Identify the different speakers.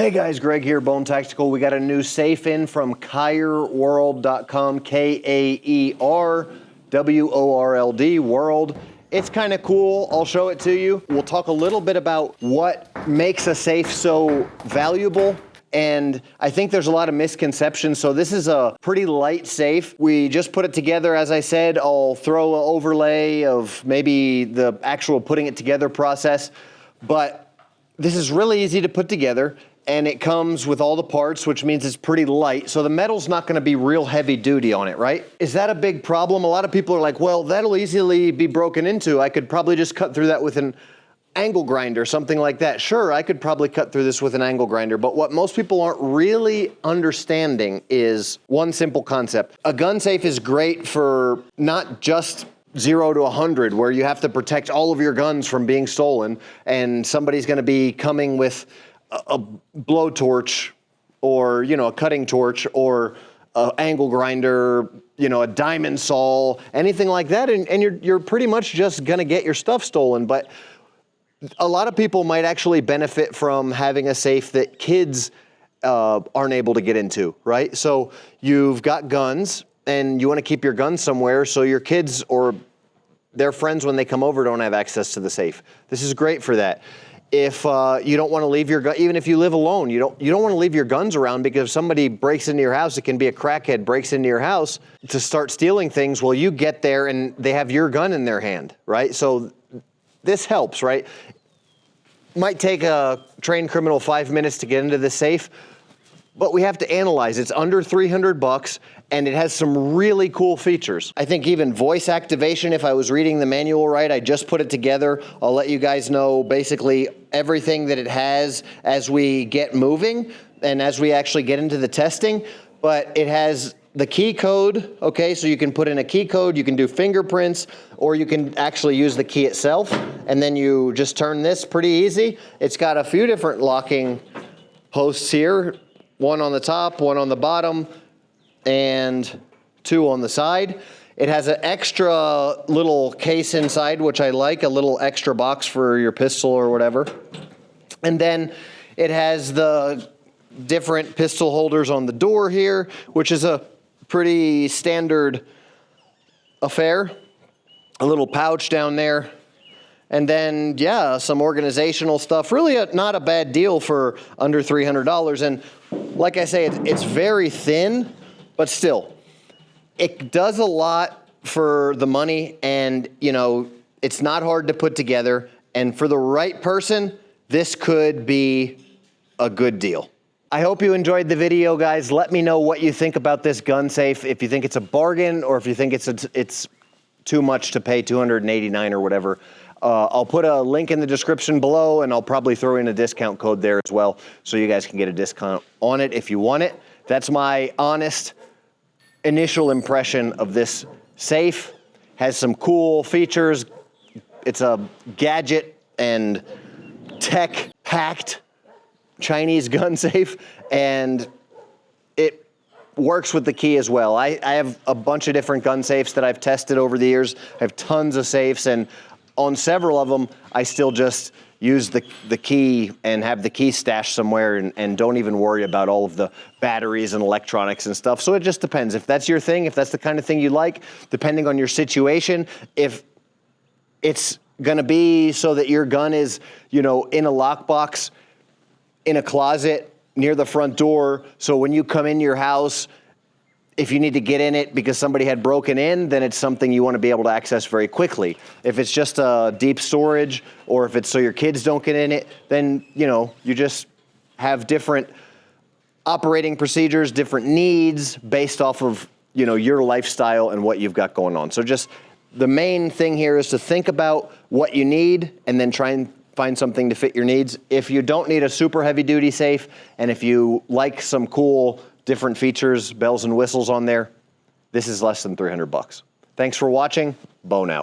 Speaker 1: Hey guys, Greg here, Bone Tactical. We got a new safe in from kaerworld.com, Kaerworld, world. It's kind of cool. I'll show it to you. We'll talk a little bit about what makes a safe so valuable. And I think there's a lot of misconceptions. So this is a pretty light safe. We just put it together. As I said, I'll throw an overlay of maybe the actual putting it together process. But this is really easy to put together. And it comes with all the parts, which means it's pretty light. So the metal's not gonna be real heavy duty on it, right? Is that a big problem? A lot of people are like, well, that'll easily be broken into. I could probably just cut through that with an angle grinder, something like that. Sure, I could probably cut through this with an angle grinder, but what most people aren't really understanding is one simple concept. A gun safe is great for not just 0 to 100, where you have to protect all of your guns from being stolen, and somebody's gonna be coming with a blowtorch or, a cutting torch or an angle grinder, a diamond saw, anything like that, and you're pretty much just gonna get your stuff stolen. But a lot of people might actually benefit from having a safe that kids aren't able to get into, right? So you've got guns and you wanna keep your guns somewhere so your kids or their friends when they come over don't have access to the safe. This is great for that. If you don't want to leave your gun, even if you live alone, you don't want to leave your guns around, because if somebody breaks into your house, it can be a crackhead breaks into your house to start stealing things. Well, you get there and they have your gun in their hand, right? So this helps, right? Might take a trained criminal 5 minutes to get into the safe, but we have to analyze. It's under 300 bucks and it has some really cool features. I think even voice activation, if I was reading the manual right, I just put it together. I'll let you guys know basically everything that it has as we get moving and as we actually get into the testing. But it has the key code, okay? So you can put in a key code, you can do fingerprints, or you can actually use the key itself. And then you just turn this pretty easy. It's got a few different locking posts here. One on the top, one on the bottom, and 2 on the side. It has an extra little case inside, which I like, a little extra box for your pistol or whatever. And then it has the different pistol holders on the door here, which is a pretty standard affair. A little pouch down there. And then, yeah, some organizational stuff. Really not a bad deal for under $300. And like I say, it's very thin, but still, it does a lot for the money, and it's not hard to put together. And for the right person, this could be a good deal. I hope you enjoyed the video, guys. Let me know what you think about this gun safe. If you think it's a bargain, or if you think it's too much to pay $289 or whatever. I'll put a link in the description below, and I'll probably throw in a discount code there as well, so you guys can get a discount on it if you want it. That's my honest initial impression of this safe. Has some cool features. It's a gadget and tech-packed Chinese gun safe, and it works with the key as well. I have a bunch of different gun safes that I've tested over the years. I have tons of safes, and on several of them, I still just use the key and have the key stashed somewhere, and don't even worry about all of the batteries and electronics and stuff. So it just depends. If that's your thing, if that's the kind of thing you like, depending on your situation, if it's gonna be so that your gun is, in a lockbox, in a closet, near the front door, so when you come into your house, if you need to get in it because somebody had broken in, then it's something you want to be able to access very quickly. If it's just a deep storage, or if it's so your kids don't get in it, then you just have different operating procedures, different needs based off of your lifestyle and what you've got going on. So just the main thing here is to think about what you need and then try and find something to fit your needs. If you don't need a super heavy duty safe, and if you like some cool different features, bells and whistles on there, this is less than 300 bucks. Thanks for watching. Bone out.